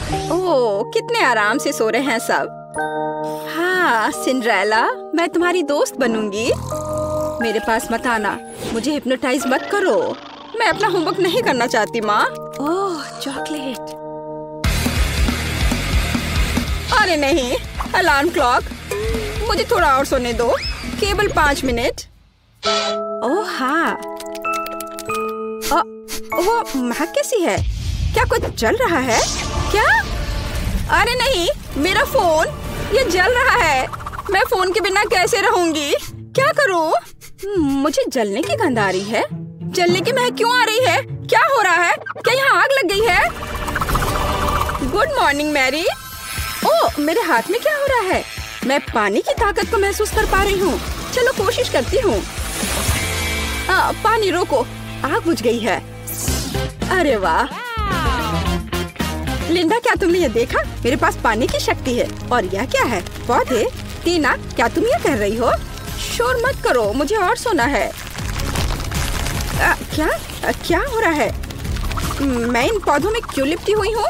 ओह, कितने आराम से सो रहे हैं सब। हाँ सिंड्रेला, मैं तुम्हारी दोस्त बनूंगी। मेरे पास मत आना, मुझे हिप्नोटाइज मत करो। मैं अपना होमवर्क नहीं करना चाहती माँ। ओह चॉकलेट। अरे नहीं, अलार्म क्लॉक। मुझे थोड़ा और सोने दो, केवल 5 मिनट। ओह हाँ, वो महक कैसी है? क्या कुछ जल रहा है क्या? अरे नहीं, मेरा फोन, ये जल रहा है। मैं फोन के बिना कैसे रहूंगी? क्या करूं? मुझे जलने की गंध आ रही है। जलने की महक क्यों आ रही है? क्या हो रहा है? क्या यहाँ आग लग गई है? Good morning Mary. ओह, मेरे हाथ में क्या हो रहा है? मैं पानी की ताकत को महसूस कर पा रही हूँ। चलो कोशिश करती हूँ। पानी रोको, आग बुझ गई है। अरे वाह लिंडा, क्या तुमने ये देखा? मेरे पास पानी की शक्ति है। और यह क्या है? पौधे? टीना, क्या तुम ये कह रही हो? शोर मत करो, मुझे और सोना है। क्या हो रहा है? मैं इन पौधों में क्यों लिपटी हुई हूँ?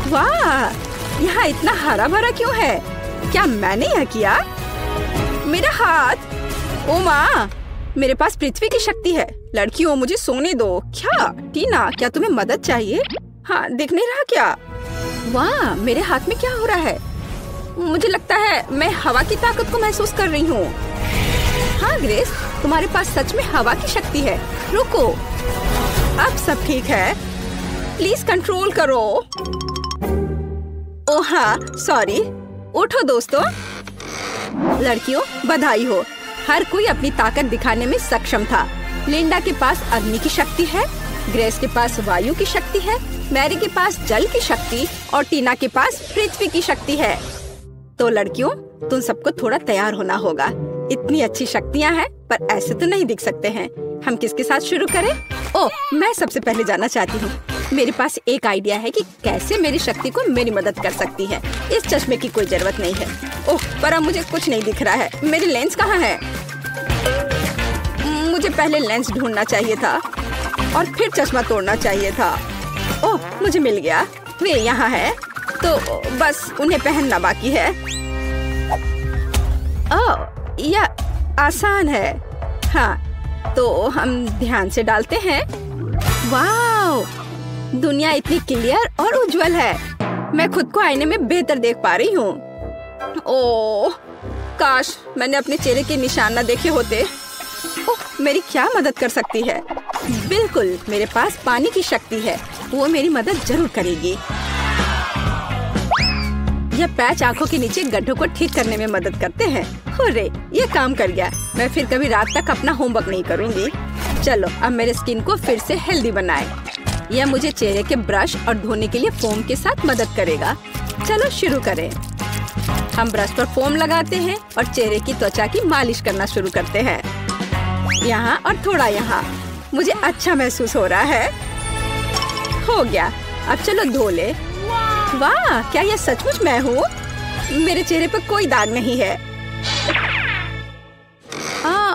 वाह, यहाँ इतना हरा भरा क्यों है? क्या मैंने यह किया? मेरा हाथ। ओ माँ, मेरे पास पृथ्वी की शक्ति है। लड़कियों, मुझे सोने दो। क्या टीना, क्या तुम्हें मदद चाहिए? हाँ, दिख नहीं रहा क्या? वाह, मेरे हाथ में क्या हो रहा है? मुझे लगता है मैं हवा की ताकत को महसूस कर रही हूँ। हाँ ग्रेस, तुम्हारे पास सच में हवा की शक्ति है। रुको, अब सब ठीक है। प्लीज कंट्रोल करो। ओह हाँ, सॉरी। उठो दोस्तों। लड़कियों, बधाई हो, हर कोई अपनी ताकत दिखाने में सक्षम था। लिंडा के पास अग्नि की शक्ति है, ग्रेस के पास वायु की शक्ति है, मैरी के पास जल की शक्ति और टीना के पास पृथ्वी की शक्ति है। तो लड़कियों, तुम सबको थोड़ा तैयार होना होगा। इतनी अच्छी शक्तियाँ हैं, पर ऐसे तो नहीं दिख सकते हैं। हम किसके साथ शुरू करें? ओह, मैं सबसे पहले जाना चाहती हूँ। मेरे पास एक आइडिया है कि कैसे मेरी शक्ति को मेरी मदद कर सकती है। इस चश्मे की कोई जरूरत नहीं है। ओह, पर अब मुझे कुछ नहीं दिख रहा है। मेरी लेंस कहाँ है? मुझे पहले लेंस ढूंढना चाहिए था और फिर चश्मा तोड़ना चाहिए था। ओह, मुझे मिल गया। वे यहाँ है, तो बस उन्हें पहनना बाकी है। ओह, यह आसान है। हाँ, तो हम ध्यान से डालते हैं। वाह, दुनिया इतनी क्लियर और उज्जवल है। मैं खुद को आईने में बेहतर देख पा रही हूँ। ओह, काश मैंने अपने चेहरे के निशान न देखे होते। ओह, मेरी क्या मदद कर सकती है? बिल्कुल, मेरे पास पानी की शक्ति है। वो मेरी मदद जरूर करेगी। यह पैच आंखों के नीचे गड्ढों को ठीक करने में मदद करते हैं। हुर्रे, ये काम कर गया। मैं फिर कभी रात तक अपना होमवर्क नहीं करूँगी। चलो, अब मेरे स्किन को फिर से हेल्दी बनाए। यह मुझे चेहरे के ब्रश और धोने के लिए फोम के साथ मदद करेगा। चलो शुरू करें। हम ब्रश पर फोम लगाते हैं और चेहरे की त्वचा की मालिश करना शुरू करते हैं। यहाँ और थोड़ा यहाँ। मुझे अच्छा महसूस हो रहा है। हो गया, अब चलो धो ले। वाह, क्या यह सचमुच मैं हूँ? मेरे चेहरे पर कोई दाग नहीं है।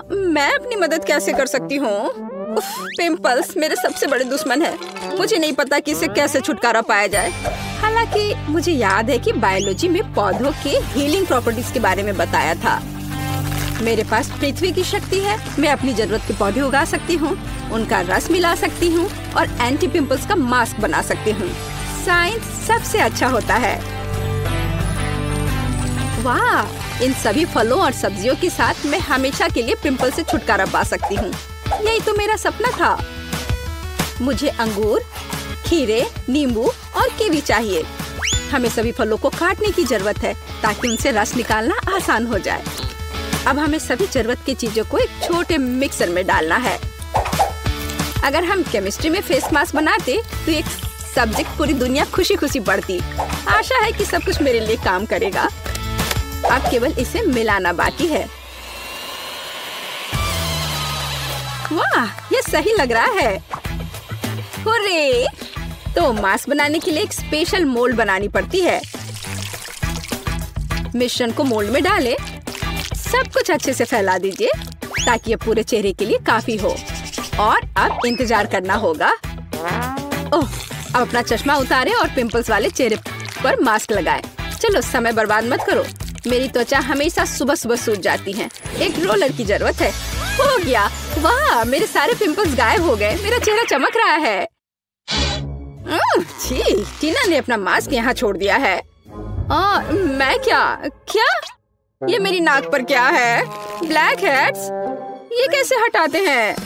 मैं अपनी मदद कैसे कर सकती हूँ? पिंपल्स मेरे सबसे बड़े दुश्मन है। मुझे नहीं पता कि इससे कैसे छुटकारा पाया जाए। हालांकि मुझे याद है कि बायोलॉजी में पौधों के हीलिंग प्रॉपर्टीज के बारे में बताया था। मेरे पास पृथ्वी की शक्ति है। मैं अपनी जरूरत के पौधे उगा सकती हूँ, उनका रस मिला सकती हूँ और एंटी पिंपल्स का मास्क बना सकती हूँ। साइंस सबसे अच्छा होता है। वाह, इन सभी फलों और सब्जियों के साथ मैं हमेशा के लिए पिंपल से छुटकारा पा सकती हूँ। यही तो मेरा सपना था। मुझे अंगूर, खीरे, नींबू और कीवी चाहिए। हमें सभी फलों को काटने की जरूरत है ताकि उनसे रस निकालना आसान हो जाए। अब हमें सभी जरूरत की चीजों को एक छोटे मिक्सर में डालना है। अगर हम केमिस्ट्री में फेस मास्क बनाते तो एक सब्जेक्ट पूरी दुनिया खुशी खुशी बढ़ती। आशा है कि सब कुछ मेरे लिए काम करेगा। अब केवल इसे मिलाना बाकी है। वाह, ये सही लग रहा है। हुर्रे! तो मास्क बनाने के लिए एक स्पेशल मोल्ड बनानी पड़ती है। मिश्रण को मोल्ड में डालें। सब कुछ अच्छे से फैला दीजिए ताकि ये पूरे चेहरे के लिए काफी हो। और अब इंतजार करना होगा। ओह, अब अपना चश्मा उतारे और पिंपल्स वाले चेहरे पर मास्क लगाए। चलो समय बर्बाद मत करो, मेरी त्वचा हमेशा सुबह सुबह सूज जाती है। एक रोलर की जरूरत है। हो गया, वाह मेरे सारे पिंपल्स गायब हो गए, मेरा चेहरा चमक रहा है। छी, टीना ने अपना मास्क यहाँ छोड़ दिया है। मैं क्या? ये मेरी नाक पर क्या है? Black heads? ये कैसे हटाते हैं?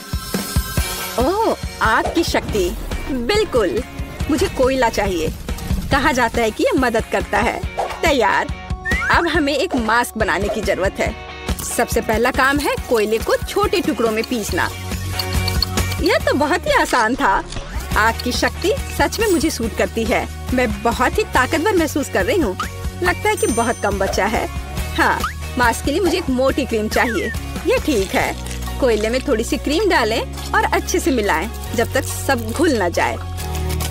ओह, आग की शक्ति, बिल्कुल मुझे कोयला चाहिए। कहा जाता है कि ये मदद करता है। तैयार, अब हमें एक मास्क बनाने की जरूरत है। सबसे पहला काम है कोयले को छोटे टुकड़ों में पीसना। यह तो बहुत ही आसान था। आग की शक्ति सच में मुझे सूट करती है। मैं बहुत ही ताकतवर महसूस कर रही हूँ। लगता है कि बहुत कम बचा है। हाँ, मास्क के लिए मुझे एक मोटी क्रीम चाहिए। ये ठीक है। कोयले में थोड़ी सी क्रीम डालें और अच्छे से मिलाएं जब तक सब घुल न जाए।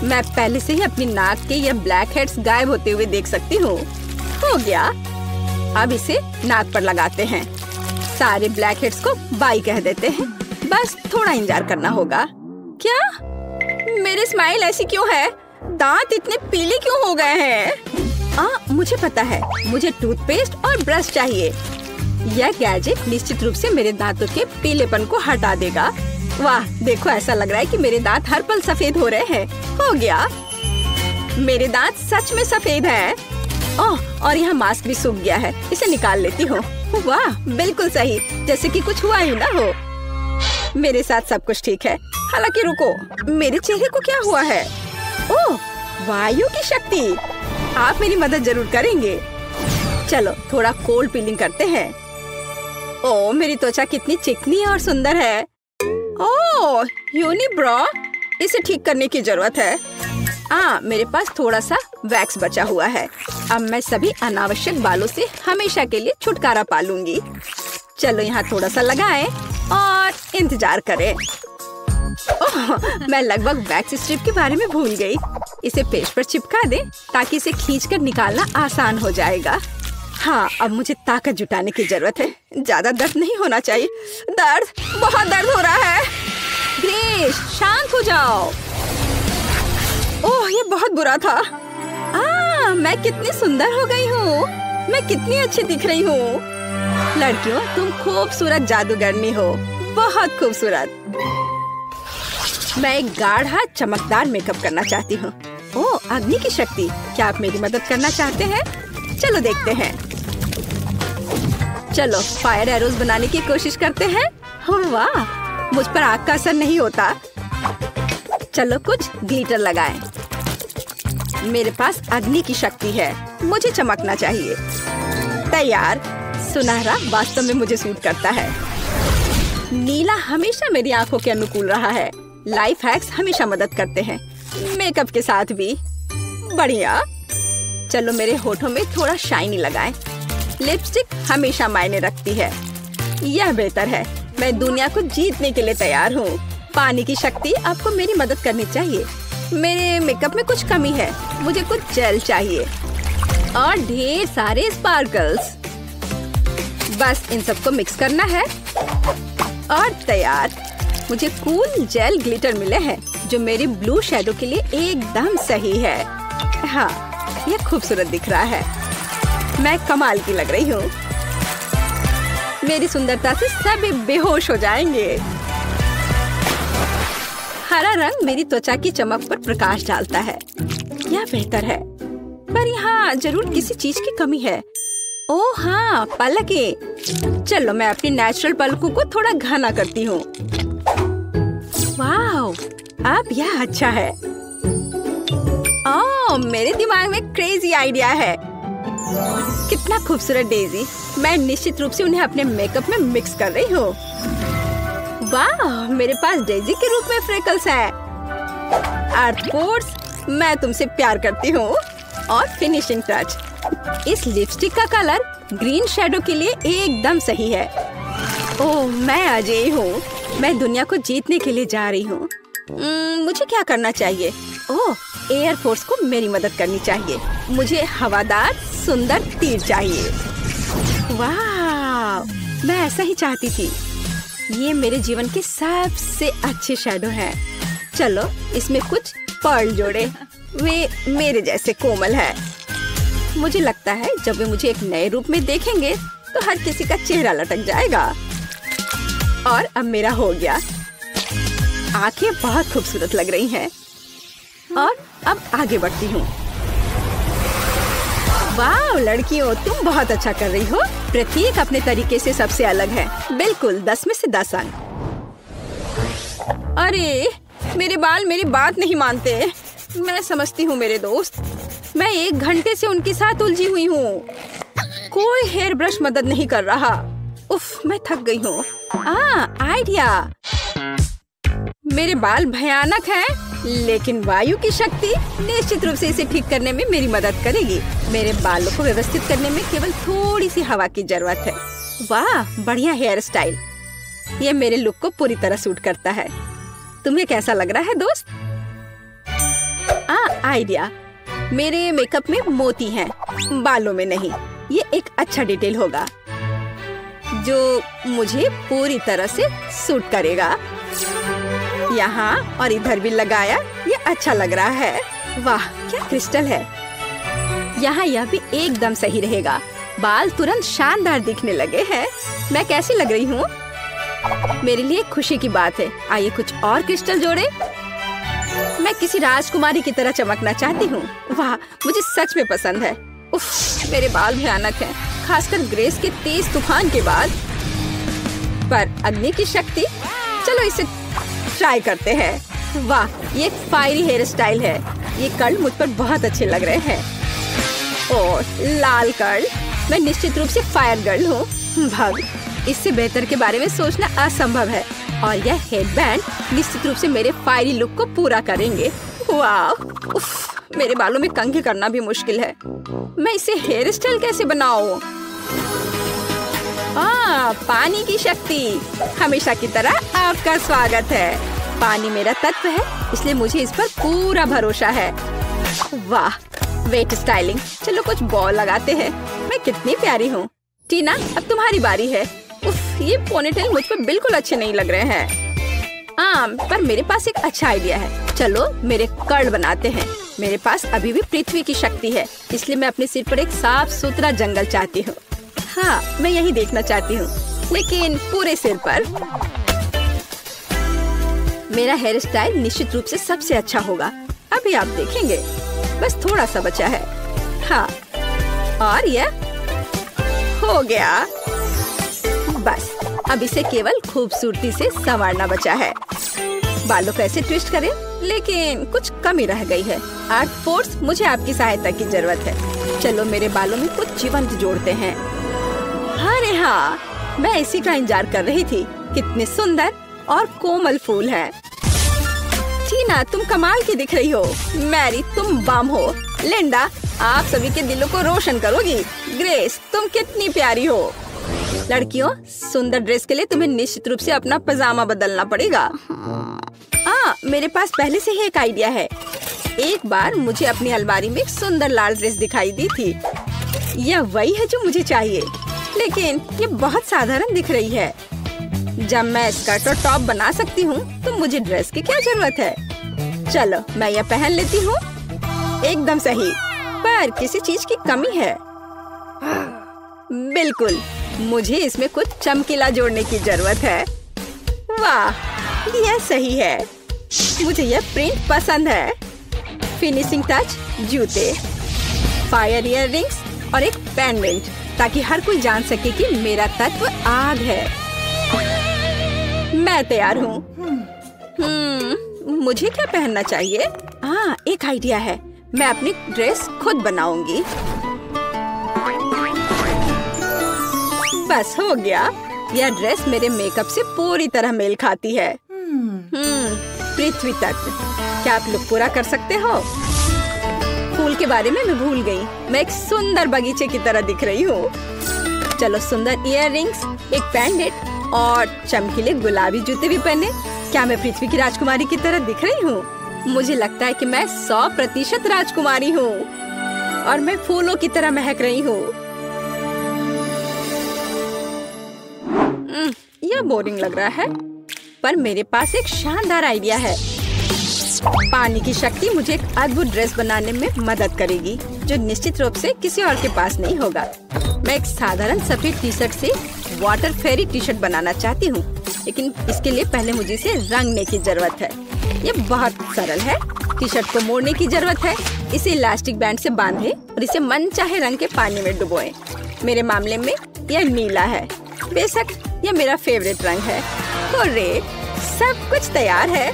मैं पहले से ही अपनी नाक के ये ब्लैक हेड्स गायब होते हुए देख सकती हूँ। हो गया, अब इसे नाक पर लगाते हैं। सारे ब्लैक हेड्स को बाय कह देते हैं। बस थोड़ा इंतजार करना होगा। क्या मेरी स्माइल ऐसी क्यों है? दांत इतने पीले क्यों हो गए हैं? मुझे पता है, मुझे टूथपेस्ट और ब्रश चाहिए। यह गैजेट निश्चित रूप से मेरे दांतों के पीलेपन को हटा देगा। वाह, देखो ऐसा लग रहा है कि मेरे दांत हर पल सफेद हो रहे हैं। हो गया, मेरे दांत सच में सफेद हैं। ओह, और यहाँ मास्क भी सूख गया है। इसे निकाल लेती हूँ। वाह, बिल्कुल सही, जैसे कि कुछ हुआ ही ना हो। मेरे साथ सब कुछ ठीक है। हालांकि रुको, मेरे चेहरे को क्या हुआ है? ओह, वायु की शक्ति, आप मेरी मदद जरूर करेंगे। चलो थोड़ा कोल्ड पीलिंग करते हैं। ओह, मेरी त्वचा कितनी चिकनी और सुंदर है। ओह, यूनिब्रो, इसे ठीक करने की जरूरत है। मेरे पास थोड़ा सा वैक्स बचा हुआ है। अब मैं सभी अनावश्यक बालों से हमेशा के लिए छुटकारा पा लूंगी। चलो यहाँ थोड़ा सा लगाएं और इंतजार करें। ओह, मैं लगभग वैक्स स्ट्रिप के बारे में भूल गई। इसे पेस्ट पर चिपका दें ताकि इसे खींचकर निकालना आसान हो जाएगा। हाँ, अब मुझे ताकत जुटाने की जरूरत है। ज्यादा दर्द नहीं होना चाहिए। बहुत दर्द हो रहा है। ग्रेस, शांत हो जाओ। ओह, ये बहुत बुरा था। मैं कितनी सुंदर हो गई हूँ। मैं कितनी अच्छी दिख रही हूँ। लड़कियों, तुम खूबसूरत जादूगरनी हो, बहुत खूबसूरत। मैं एक गाढ़ा चमकदार मेकअप करना चाहती हूँ। ओह, अग्नि की शक्ति, क्या आप मेरी मदद करना चाहते हैं? चलो देखते हैं। चलो फायर एरोज बनाने की कोशिश करते हैं। वाह, मुझ पर आग का असर नहीं होता। चलो कुछ ग्लिटर लगाएं। मेरे पास अग्नि की शक्ति है, मुझे चमकना चाहिए। तैयार, सुनहरा वास्तव में मुझे सूट करता है। नीला हमेशा मेरी आंखों के अनुकूल रहा है। लाइफ हैक्स हमेशा मदद करते हैं, मेकअप के साथ भी। बढ़िया। चलो मेरे होठों में थोड़ा शाइनी लगाएं। लिपस्टिक हमेशा मायने रखती है। यह बेहतर है। मैं दुनिया को जीतने के लिए तैयार हूँ। पानी की शक्ति, आपको मेरी मदद करनी चाहिए। मेरे मेकअप में कुछ कमी है, मुझे कुछ जेल चाहिए और ढेर सारे स्पार्कल्स। बस इन सबको मिक्स करना है और तैयार। मुझे कूल जेल ग्लिटर मिले हैं जो मेरी ब्लू शैडो के लिए एकदम सही है। हाँ, यह खूबसूरत दिख रहा है। मैं कमाल की लग रही हूँ। मेरी सुंदरता से सभी बेहोश हो जाएंगे। हरा रंग मेरी त्वचा की चमक पर प्रकाश डालता है। यह बेहतर है, पर यहाँ जरूर किसी चीज की कमी है। ओह हाँ, पलकें। चलो मैं अपनी नेचुरल पलकों को थोड़ा घना करती हूँ। वाह, अब यह अच्छा है। ओह, मेरे दिमाग में क्रेजी आइडिया है। कितना खूबसूरत डेजी। मैं निश्चित रूप से उन्हें अपने मेकअप में मिक्स कर रही हूँ। वाह, मेरे पास डेजी के रूप में फ्रेकल्स हैं। आर्थपोर्स, मैं तुमसे प्यार करती हूँ। और फिनिशिंग टच, इस लिपस्टिक का कलर ग्रीन शैडो के लिए एकदम सही है। ओह, मैं अजय हूँ। मैं दुनिया को जीतने के लिए जा रही हूँ। मुझे क्या करना चाहिए? ओह, एयरफोर्स को मेरी मदद करनी चाहिए। मुझे हवादार सुंदर तीर चाहिए। वाह, मैं ऐसा ही चाहती थी। ये मेरे जीवन के सबसे अच्छे शैडो हैं। चलो इसमें कुछ पर्ल जोड़े, वे मेरे जैसे कोमल है। मुझे लगता है जब वे मुझे एक नए रूप में देखेंगे तो हर किसी का चेहरा लटक जाएगा। और अब मेरा हो गया। आंखें बहुत खूबसूरत लग रही हैं। और अब आगे बढ़ती हूँ। वाह लड़कियों, तुम बहुत अच्छा कर रही हो। प्रत्येक अपने तरीके से सबसे अलग है। बिल्कुल 10 में से 10 अंक। अरे मेरे बाल मेरी बात नहीं मानते। मैं समझती हूँ मेरे दोस्त, मैं 1 घंटे से उनके साथ उलझी हुई हूँ। कोई हेयर ब्रश मदद नहीं कर रहा। उफ, मैं थक गई हूँ। आइडिया। मेरे बाल भयानक हैं, लेकिन वायु की शक्ति निश्चित रूप से इसे ठीक करने में मेरी मदद करेगी। मेरे बालों को व्यवस्थित करने में केवल थोड़ी सी हवा की जरूरत है। वाह बढ़िया हेयर स्टाइल। ये मेरे लुक को पूरी तरह सूट करता है। तुम्हें कैसा लग रहा है दोस्त? आइडिया। मेरे मेकअप में मोती हैं, बालों में नहीं। ये एक अच्छा डिटेल होगा जो मुझे पूरी तरह से सूट करेगा। यहाँ और इधर भी लगाया, ये अच्छा लग रहा है। वाह क्या क्रिस्टल है। यहाँ यह भी एकदम सही रहेगा। बाल तुरंत शानदार दिखने लगे हैं। मैं कैसी लग रही हूँ? मेरे लिए खुशी की बात है। आइए कुछ और क्रिस्टल जोड़े। मैं किसी राजकुमारी की तरह चमकना चाहती हूँ। वाह मुझे सच में पसंद है। उफ, मेरे बाल भयानक हैं, खासकर ग्रेस के तेज तूफान के बाद। पर अग्नि की शक्ति, चलो इसे ट्राई करते हैं। वाह ये एक फायरी हेयर स्टाइल है। ये कर्ल मुझ पर बहुत अच्छे लग रहे हैं। और लाल कर्ल, मैं निश्चित रूप से फायर गर्ल हूँ। भग, इससे बेहतर के बारे में सोचना असंभव है। और यह हेडबैंड निश्चित रूप से मेरे फायरी लुक को पूरा करेंगे। वाह, उफ, मेरे बालों में कंघी करना भी मुश्किल है। मैं इसे हेयर स्टाइल कैसे बनाऊं? पानी की शक्ति, हमेशा की तरह आपका स्वागत है। पानी मेरा तत्व है, इसलिए मुझे इस पर पूरा भरोसा है। वाह वेट स्टाइलिंग। चलो कुछ बॉल लगाते हैं। मैं कितनी प्यारी हूँ। टीना अब तुम्हारी बारी है। उफ, ये पोनीटेल मुझ पर बिल्कुल अच्छे नहीं लग रहे हैं। पर मेरे पास एक अच्छा आइडिया है। चलो मेरे कर्ल बनाते हैं। मेरे पास अभी भी पृथ्वी की शक्ति है, इसलिए मैं अपने सिर पर एक साफ सुथरा जंगल चाहती हूँ। हाँ मैं यही देखना चाहती हूँ, लेकिन पूरे सिर पर। मेरा हेयर स्टाइल निश्चित रूप से सबसे अच्छा होगा। अभी आप देखेंगे। बस थोड़ा सा बचा है। हाँ और यह हो गया। बस अब इसे केवल खूबसूरती से संवारना बचा है। बालों को ऐसे ट्विस्ट करें, लेकिन कुछ कमी रह गई है। आर्ट फोर्स, मुझे आपकी सहायता की जरूरत है। चलो मेरे बालों में कुछ जीवंत जोड़ते हैं। अरे हाँ, मैं इसी का इंतजार कर रही थी। कितने सुंदर और कोमल फूल हैं। टीना तुम कमाल की दिख रही हो। मैरी तुम बम हो। लिंडा आप सभी के दिलों को रोशन करोगी। ग्रेस तुम कितनी प्यारी हो। लड़कियों, सुंदर ड्रेस के लिए तुम्हें निश्चित रूप से अपना पजामा बदलना पड़ेगा। मेरे पास पहले से ही एक आइडिया है। एक बार मुझे अपनी अलमारी में एक सुंदर लाल ड्रेस दिखाई दी थी। यह वही है जो मुझे चाहिए, लेकिन ये बहुत साधारण दिख रही है। जब मैं स्कर्ट और टॉप बना सकती हूँ, तो मुझे ड्रेस की क्या जरूरत है। चलो मैं यह पहन लेती हूँ। एकदम सही, पर किसी चीज की कमी है। बिल्कुल, मुझे इसमें कुछ चमकीला जोड़ने की जरूरत है। वाह यह सही है। मुझे यह प्रिंट पसंद है। फिनिशिंग टच, जूते, फायर इयररिंग्स और एक पेंडेंट, ताकि हर कोई जान सके कि मेरा तत्व आग है। मैं तैयार हूँ। मुझे क्या पहनना चाहिए? एक आइडिया है। मैं अपनी ड्रेस खुद बनाऊंगी। बस हो गया। यह ड्रेस मेरे मेकअप से पूरी तरह मेल खाती है। पृथ्वी तक। क्या आप लुक पूरा कर सकते हो? फूल के बारे में मैं भूल गई। मैं एक सुंदर बगीचे की तरह दिख रही हूँ। चलो सुंदर इयररिंग्स, एक पेंडेंट और चमकीले गुलाबी जूते भी पहने। क्या मैं पृथ्वी की राजकुमारी की तरह दिख रही हूँ? मुझे लगता है कि मैं 100% राजकुमारी हूँ और मैं फूलों की तरह महक रही हूँ। यह बोरिंग लग रहा है, पर मेरे पास एक शानदार आइडिया है। पानी की शक्ति मुझे एक अद्भुत ड्रेस बनाने में मदद करेगी, जो निश्चित रूप से किसी और के पास नहीं होगा। मैं एक साधारण सफेद टी शर्ट से वाटर फेरी टी शर्ट बनाना चाहती हूँ, लेकिन इसके लिए पहले मुझे इसे रंगने की जरूरत है। ये बहुत सरल है। टी शर्ट को मोड़ने की जरूरत है, इसे इलास्टिक बैंड से बांधे और इसे मनचाहे रंग के पानी में डुबोएं। मेरे मामले में यह नीला है, बेशक यह मेरा फेवरेट रंग है। हुर्रे, सब कुछ तैयार है।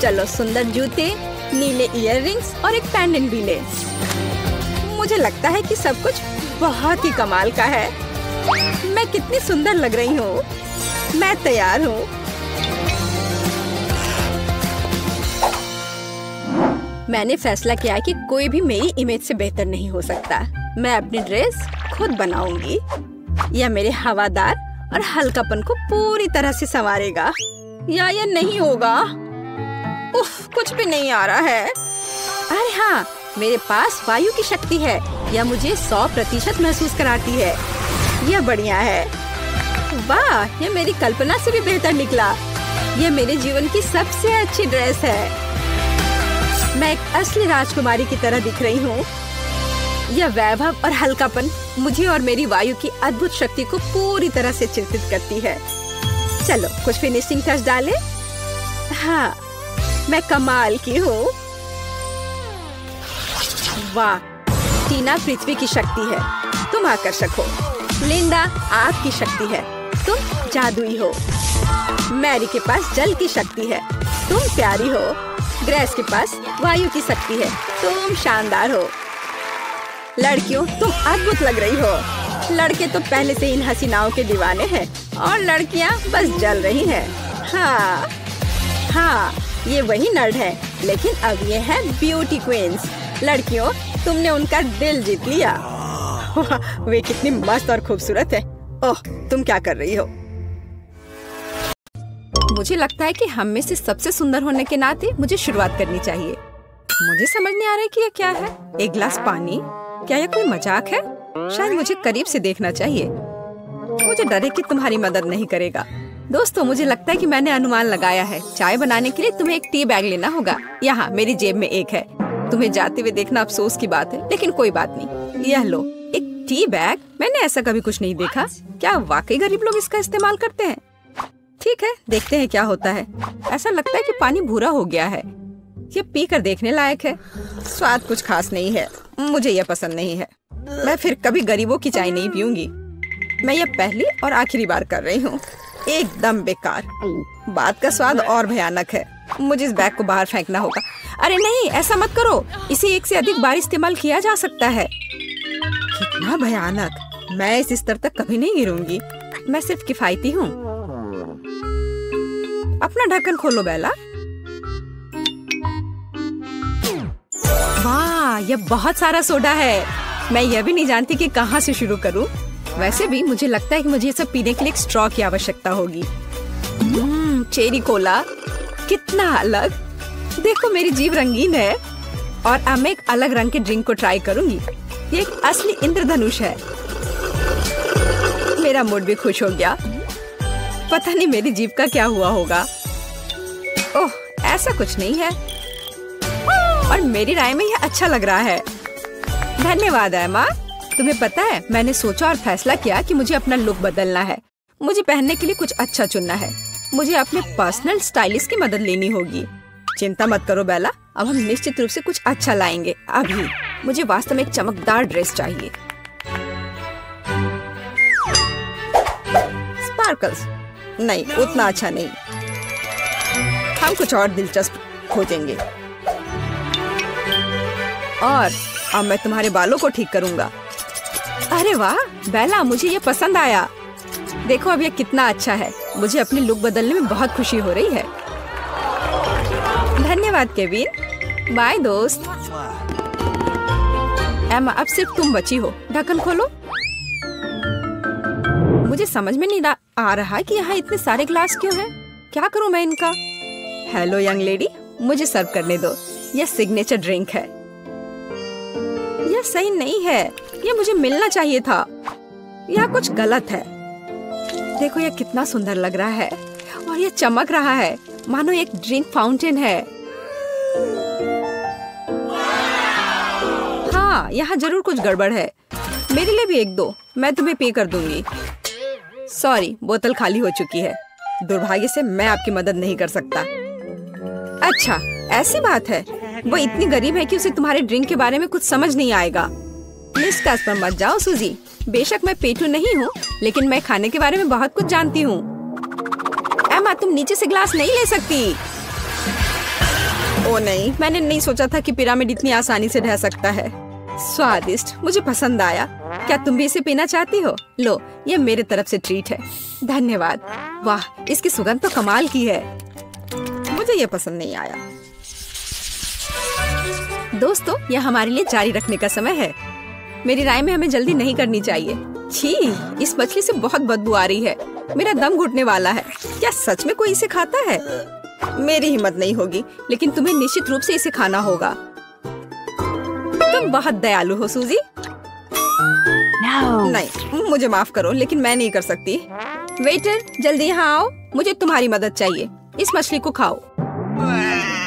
चलो सुंदर जूते, नीले इयररिंग्स और एक पेंडेंट भी ले। मुझे लगता है कि सब कुछ बहुत ही कमाल का है। मैं कितनी सुंदर लग रही हूँ। मैं तैयार हूँ। मैंने फैसला किया कि कोई भी मेरी इमेज से बेहतर नहीं हो सकता। मैं अपनी ड्रेस खुद बनाऊंगी। यह मेरे हवादार और हल्कापन को पूरी तरह से संवारेगा। या यह नहीं होगा। उफ, कुछ भी नहीं आ रहा है। अरे हाँ, मेरे पास वायु की शक्ति है। यह मुझे 100% महसूस कराती है। यह बढ़िया है। वाह, यह मेरी कल्पना से भी बेहतर निकला। यह मेरे जीवन की सबसे अच्छी ड्रेस है। मैं एक असली राजकुमारी की तरह दिख रही हूँ। यह वैभव और हल्कापन मुझे और मेरी वायु की अद्भुत शक्ति को पूरी तरह से चिंतित करती है। चलो कुछ फिनिशिंग टच डालें। हाँ, मैं कमाल की हूँ। वाह, टीना पृथ्वी की शक्ति है, तुम आकर्षक हो। लिंडा आग की शक्ति है, तुम जादुई हो। मैरी के पास जल की शक्ति है, तुम प्यारी हो। ग्रेस के पास वायु की शक्ति है, तुम शानदार हो। लड़कियों, तुम अद्भुत लग रही हो। लड़के तो पहले से इन हसीनाओं के दीवाने हैं और लड़कियां बस जल रही हैं। हाँ, ये वही नर्ड है, लेकिन अब ये है ब्यूटी क्वींस। लड़कियों, तुमने उनका दिल जीत लिया। वे कितनी मस्त और खूबसूरत है। ओह, तुम क्या कर रही हो? मुझे लगता है कि हम में से सबसे सुंदर होने के नाते मुझे शुरुआत करनी चाहिए। मुझे समझ नहीं आ रहा है कि यह क्या है। एक गिलास पानी? क्या यह कोई मजाक है? शायद मुझे करीब से देखना चाहिए। मुझे डर है कि तुम्हारी मदद नहीं करेगा। दोस्तों, मुझे लगता है कि मैंने अनुमान लगाया है। चाय बनाने के लिए तुम्हें एक टी बैग लेना होगा। यहाँ मेरी जेब में एक है। तुम्हें जाते हुए देखना अफसोस की बात है, लेकिन कोई बात नहीं। यह लो, एक टी बैग। मैंने ऐसा कभी कुछ नहीं देखा। क्या वाकई गरीब लोग इसका इस्तेमाल करते हैं? ठीक है, देखते हैं क्या होता है। ऐसा लगता है कि पानी भूरा हो गया है। ये पीकर देखने लायक है। स्वाद कुछ खास नहीं है, मुझे यह पसंद नहीं है। मैं फिर कभी गरीबों की चाय नहीं पीऊंगी। मैं ये पहली और आखिरी बार कर रही हूँ। एकदम बेकार। बात का स्वाद और भयानक है। मुझे इस बैग को बाहर फेंकना होगा। अरे नहीं, ऐसा मत करो। इसे एक से अधिक बार इस्तेमाल किया जा सकता है। कितना भयानक। मैं इस स्तर तक कभी नहीं गिरूंगी। मैं सिर्फ किफायती हूँ। अपना ढक्कन खोलो बेला। वाह, यह बहुत सारा सोडा है। मैं यह भी नहीं जानती कि कहाँ से शुरू करूँ। वैसे भी मुझे लगता है कि मुझे सब पीने के लिए एक स्ट्रॉ की आवश्यकता होगी। चेरी कोला, कितना अलग। देखो, मेरी जीभ रंगीन है। और अब मैं एक अलग रंग के ड्रिंक को ट्राई करूंगी। ये एक असली इंद्रधनुष है। मेरा मूड भी खुश हो गया। पता नहीं मेरी जीभ का क्या हुआ होगा। ओह, ऐसा कुछ नहीं है। और मेरी राय में यह अच्छा लग रहा है। धन्यवाद एमा। तुम्हें पता है, मैंने सोचा और फैसला किया कि मुझे अपना लुक बदलना है। मुझे पहनने के लिए कुछ अच्छा चुनना है। मुझे अपने पर्सनल स्टाइलिस्ट की मदद लेनी होगी। चिंता मत करो बेला, अब हम निश्चित रूप से कुछ अच्छा लाएंगे। अभी मुझे वास्तव में एक चमकदार ड्रेस चाहिए। स्पार्कल्स नहीं, उतना अच्छा नहीं। हम कुछ और दिलचस्प खोजेंगे। और अब मैं तुम्हारे बालों को ठीक करूंगा। अरे वाह बेला, मुझे ये पसंद आया। देखो अब ये कितना अच्छा है। मुझे अपनी लुक बदलने में बहुत खुशी हो रही है। धन्यवाद केविन। बाय दोस्त। एमा, अब सिर्फ तुम बची हो। ढक्कन खोलो। मुझे समझ में नहीं आ रहा कि यहाँ इतने सारे ग्लास क्यों हैं? क्या करूँ मैं इनका? हेलो यंग लेडी, मुझे सर्व करने दो। यह सिग्नेचर ड्रिंक है। यह सही नहीं है। यह मुझे मिलना चाहिए था। यह कुछ गलत है। देखो यह कितना सुंदर लग रहा है और यह चमक रहा है, मानो एक ड्रिंक फाउंटेन है। हाँ, यहाँ जरूर कुछ गड़बड़ है। मेरे लिए भी एक दो, मैं तुम्हें पे कर दूंगी। सॉरी, बोतल खाली हो चुकी है। दुर्भाग्य से मैं आपकी मदद नहीं कर सकता। अच्छा, ऐसी बात है। वो इतनी गरीब है कि उसे तुम्हारे ड्रिंक के बारे में कुछ समझ नहीं आएगा। निष्कर्ष पर मत जाओ सूजी। बेशक मैं पेटू नहीं हूँ, लेकिन मैं खाने के बारे में बहुत कुछ जानती हूँ। एमा, तुम नीचे से ग्लास नहीं ले सकती। ओ नहीं, मैंने नहीं सोचा था कि पिरामिड इतनी आसानी से ढह सकता है। स्वादिष्ट, मुझे पसंद आया। क्या तुम भी इसे पीना चाहती हो? लो, ये मेरे तरफ से ट्रीट है। धन्यवाद। वाह, इसकी सुगंध तो कमाल की है। मुझे ये पसंद नहीं आया। दोस्तों, यह हमारे लिए जारी रखने का समय है। मेरी राय में हमें जल्दी नहीं करनी चाहिए। छी, इस मछली से बहुत बदबू आ रही है। मेरा दम घुटने वाला है। क्या सच में कोई इसे खाता है? मेरी हिम्मत नहीं होगी, लेकिन तुम्हें निश्चित रूप से इसे खाना होगा। तुम बहुत दयालु हो सूजी। नहीं, मुझे माफ करो, लेकिन मैं नहीं कर सकती। वेटर, जल्दी यहाँ आओ, मुझे तुम्हारी मदद चाहिए। इस मछली को खाओ।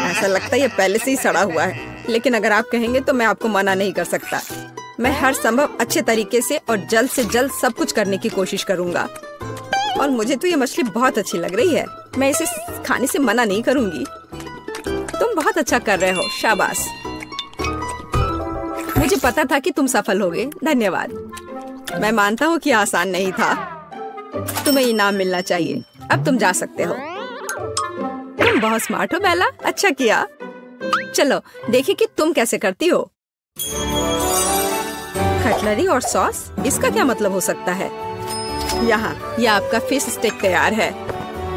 ऐसा लगता है ये पहले से ही सड़ा हुआ है, लेकिन अगर आप कहेंगे तो मैं आपको मना नहीं कर सकता। मैं हर संभव अच्छे तरीके से और जल्द से जल्द सब कुछ करने की कोशिश करूँगा। और मुझे तो ये मछली बहुत अच्छी लग रही है। मैं इसे खाने से मना नहीं करूँगी। तुम बहुत अच्छा कर रहे हो, शाबाश। मुझे पता था कि तुम सफल होगे। धन्यवाद। मैं मानता हूँ कि आसान नहीं था। तुम्हें इनाम मिलना चाहिए। अब तुम जा सकते हो। तुम बहुत स्मार्ट हो बेला, अच्छा किया। चलो देखिए कि तुम कैसे करती हो। कटलरी और सॉस, इसका क्या मतलब हो सकता है? यहाँ, यह आपका फिश स्टेक तैयार है।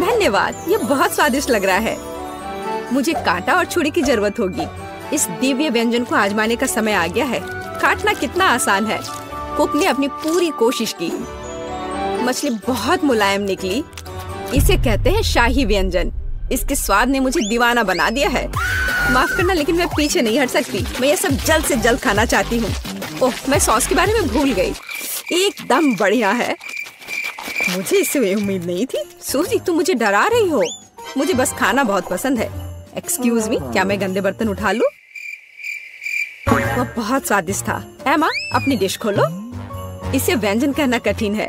धन्यवाद, ये बहुत स्वादिष्ट लग रहा है। मुझे कांटा और छुरी की जरूरत होगी। इस दिव्य व्यंजन को आजमाने का समय आ गया है। काटना कितना आसान है। कुक ने अपनी पूरी कोशिश की। मछली बहुत मुलायम निकली। इसे कहते हैं शाही व्यंजन। इसके स्वाद ने मुझे दीवाना बना दिया है। माफ करना, लेकिन मैं पीछे नहीं हट सकती। मैं ये सब जल्द से जल्द खाना चाहती हूँ। ओह, मैं सॉस के बारे में भूल गई। एकदम बढ़िया है। मुझे इससे उम्मीद नहीं थी। सूजी, तुम मुझे डरा रही हो। मुझे बस खाना बहुत पसंद है। एक्सक्यूज मी, क्या मैं गंदे बर्तन उठा लूं? वो बहुत स्वादिष्ट था। एमा, अपनी डिश खोलो। इसे व्यंजन कहना कठिन है।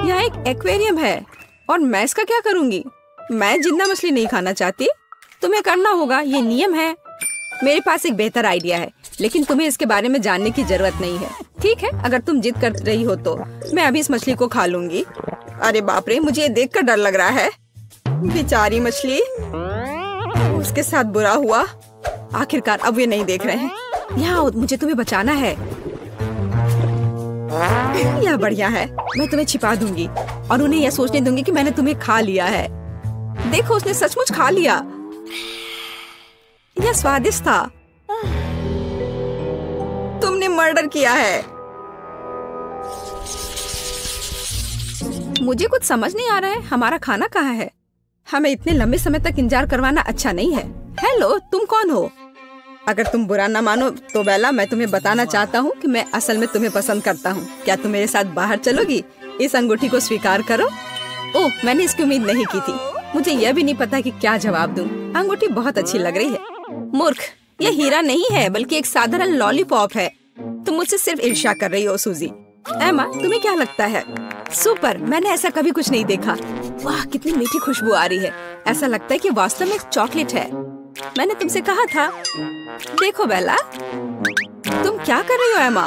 यह एक एक्वेरियम है और मैं इसका क्या करूंगी? मैं जिंदा मछली नहीं खाना चाहती। तुम्हें करना होगा, ये नियम है। मेरे पास एक बेहतर आइडिया है, लेकिन तुम्हें इसके बारे में जानने की जरूरत नहीं है। ठीक है, अगर तुम जिद कर रही हो तो मैं अभी इस मछली को खा लूंगी। अरे बाप रे, मुझे ये देखकर डर लग रहा है। बेचारी मछली, उसके साथ बुरा हुआ। आखिरकार अब ये नहीं देख रहे हैं। यहाँ, मुझे तुम्हें बचाना है। यह बढ़िया है। मैं तुम्हें छिपा दूंगी और उन्हें यह सोचने दूंगी कि मैंने तुम्हें खा लिया है। देखो, उसने सचमुच खा लिया। यह स्वादिष्ट था। तुमने मर्डर किया है। मुझे कुछ समझ नहीं आ रहा है। हमारा खाना कहाँ है? हमें इतने लंबे समय तक इंतजार करवाना अच्छा नहीं है। हेलो, तुम कौन हो? अगर तुम बुरा ना मानो तो बेला, मैं तुम्हें बताना चाहता हूँ कि मैं असल में तुम्हें पसंद करता हूँ। क्या तुम मेरे साथ बाहर चलोगी? इस अंगूठी को स्वीकार करो। ओह, मैंने इसकी उम्मीद नहीं की थी। मुझे यह भी नहीं पता कि क्या जवाब दूं। अंगूठी बहुत अच्छी लग रही है। मूर्ख, यह हीरा नहीं है, बल्कि एक साधारण लॉलीपॉप है। तुम मुझसे सिर्फ ईर्ष्या कर रही हो सूजी। एमा, तुम्हें क्या लगता है? सुपर, मैंने ऐसा कभी कुछ नहीं देखा। वाह, कितनी मीठी खुशबू आ रही है। ऐसा लगता है कि वास्तव में एक चॉकलेट है। मैंने तुमसे कहा था। देखो बेला, तुम क्या कर रही हो एमा?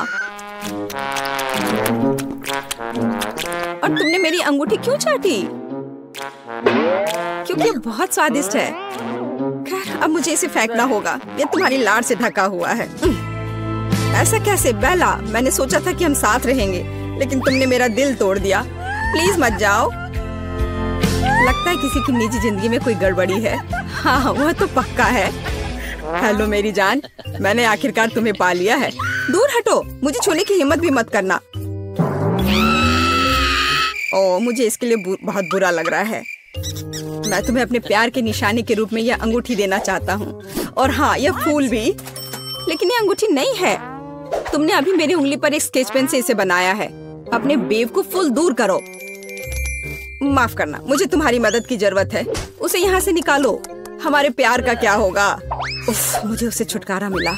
और तुमने मेरी अंगूठी क्यों चाटी? क्योंकि ये बहुत स्वादिष्ट है। खैर, अब मुझे इसे फेंकना होगा। ये तुम्हारी लाड़ से ढका हुआ है। ऐसा कैसे बेला? मैंने सोचा था कि हम साथ रहेंगे, लेकिन तुमने मेरा दिल तोड़ दिया। प्लीज मत जाओ। लगता है किसी की निजी जिंदगी में कोई गड़बड़ी है। हाँ, वह तो पक्का है। हेलो मेरी जान, मैंने आखिरकार तुम्हें पा लिया है। दूर हटो, मुझे छूने की हिम्मत भी मत करना। ओह, मुझे इसके लिए बहुत बुरा लग रहा है। मैं तुम्हें अपने प्यार के निशाने के रूप में यह अंगूठी देना चाहता हूँ। और हाँ, यह फूल भी। लेकिन यह अंगूठी नहीं है। तुमने अभी मेरी उंगली पर एक स्केच पेन से इसे बनाया है। अपने बेवकूफ दूर करो। माफ करना, मुझे तुम्हारी मदद की जरूरत है। उसे यहाँ से निकालो। हमारे प्यार का क्या होगा? उफ, मुझे उससे छुटकारा मिला।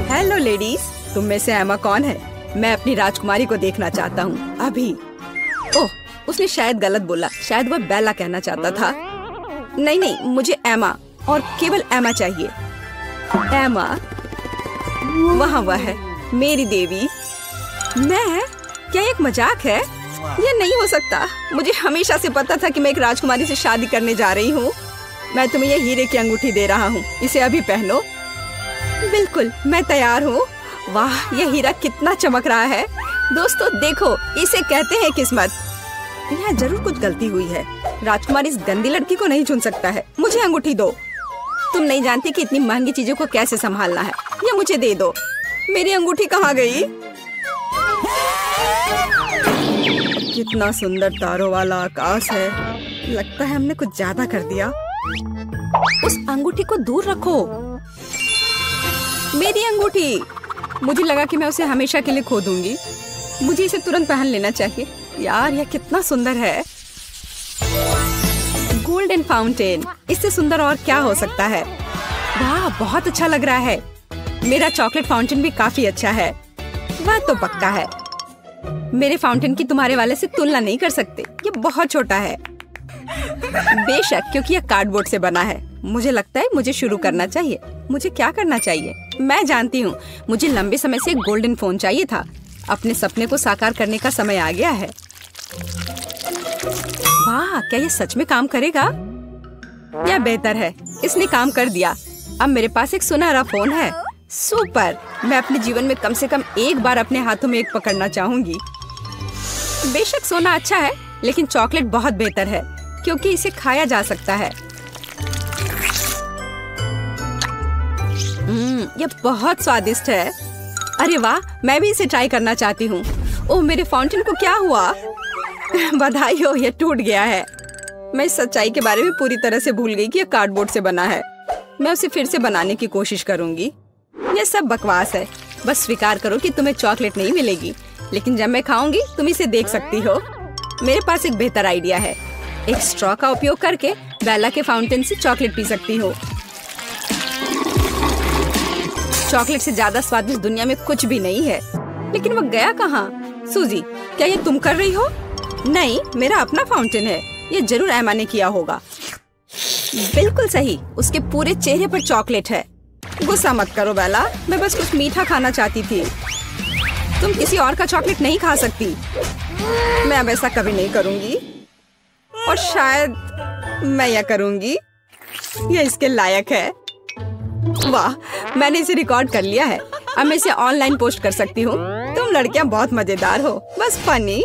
हेलो लेडीज, तुम में से एमा कौन है? मैं अपनी राजकुमारी को देखना चाहता हूँ अभी। ओह, उसने शायद गलत बोला, शायद वह बेला कहना चाहता था। नहीं नहीं, मुझे एमा और केवल एमा चाहिए। एमा, वहाँ वह है, मेरी देवी। मैं? क्या एक मजाक है? यह नहीं हो सकता। मुझे हमेशा से पता था कि मैं एक राजकुमारी से शादी करने जा रही हूँ। मैं तुम्हें यह हीरे की अंगूठी दे रहा हूँ, इसे अभी पहनो। बिल्कुल, मैं तैयार हूँ। वाह, यह हीरा कितना चमक रहा है। दोस्तों देखो, इसे कहते हैं किस्मत। यहाँ जरूर कुछ गलती हुई है। राजकुमार इस गंदी लड़की को नहीं चुन सकता है। मुझे अंगूठी दो। तुम नहीं जानती कि इतनी महंगी चीजों को कैसे संभालना है। ये मुझे दे दो। मेरी अंगूठी कहाँ गई? कितना सुंदर तारों वाला आकाश है। लगता है हमने कुछ ज्यादा कर दिया। उस अंगूठी को दूर रखो। मेरी अंगूठी। मुझे लगा कि मैं उसे हमेशा के लिए खो दूंगी। मुझे इसे तुरंत पहन लेना चाहिए। यार, यह कितना सुंदर है। गोल्डन फाउंटेन, इससे सुंदर और क्या हो सकता है? वाह, बहुत अच्छा लग रहा है। मेरा चॉकलेट फाउंटेन भी काफी अच्छा है। वह तो पक्का है। मेरे फाउंटेन की तुम्हारे वाले से तुलना नहीं कर सकते। ये बहुत छोटा है। बेशक, क्योंकि यह कार्डबोर्ड से बना है। मुझे लगता है मुझे शुरू करना चाहिए। मुझे क्या करना चाहिए? मैं जानती हूँ। मुझे लंबे समय से एक गोल्डन फोन चाहिए था। अपने सपने को साकार करने का समय आ गया है। वाह, क्या ये सच में काम करेगा? यह बेहतर है, इसने काम कर दिया। अब मेरे पास एक सुनहरा फोन है। सुपर। मैं अपने जीवन में कम से कम एक बार अपने हाथों में एक पकड़ना चाहूंगी। बेशक सोना अच्छा है, लेकिन चॉकलेट बहुत बेहतर है क्योंकि इसे खाया जा सकता है। यह बहुत स्वादिष्ट है। अरे वाह, मैं भी इसे ट्राई करना चाहती हूँ। ओह, मेरे फाउंटेन को क्या हुआ? बधाई हो, यह टूट गया है। मैं इस सच्चाई के बारे में पूरी तरह से भूल गई कि यह कार्डबोर्ड से बना है। मैं उसे फिर से बनाने की कोशिश करूंगी। यह सब बकवास है। बस स्वीकार करो कि तुम्हें चॉकलेट नहीं मिलेगी, लेकिन जब मैं खाऊंगी तुम इसे देख सकती हो। मेरे पास एक बेहतर आइडिया है। एक स्ट्रॉ का उपयोग करके बेला के फाउंटेन से चॉकलेट पी सकती हो। चॉकलेट से ज्यादा स्वादिष्ट दुनिया में कुछ भी नहीं है। लेकिन वह गया कहाँ? सूजी, क्या ये तुम कर रही हो? नहीं, मेरा अपना फाउंटेन है। ये जरूर एमा ने किया होगा। बिल्कुल सही, उसके पूरे चेहरे पर चॉकलेट है। गुस्सा मत करो बेला, मैं बस कुछ मीठा खाना चाहती थी। तुम किसी और का चॉकलेट नहीं खा सकती। मैं अब ऐसा कभी नहीं करूंगी। और शायद मैं यह करूंगी। यह इसके लायक है। वाह, मैंने इसे रिकॉर्ड कर लिया है। अब मैं इसे ऑनलाइन पोस्ट कर सकती हूँ। तुम लड़कियाँ बहुत मजेदार हो। बस फनी।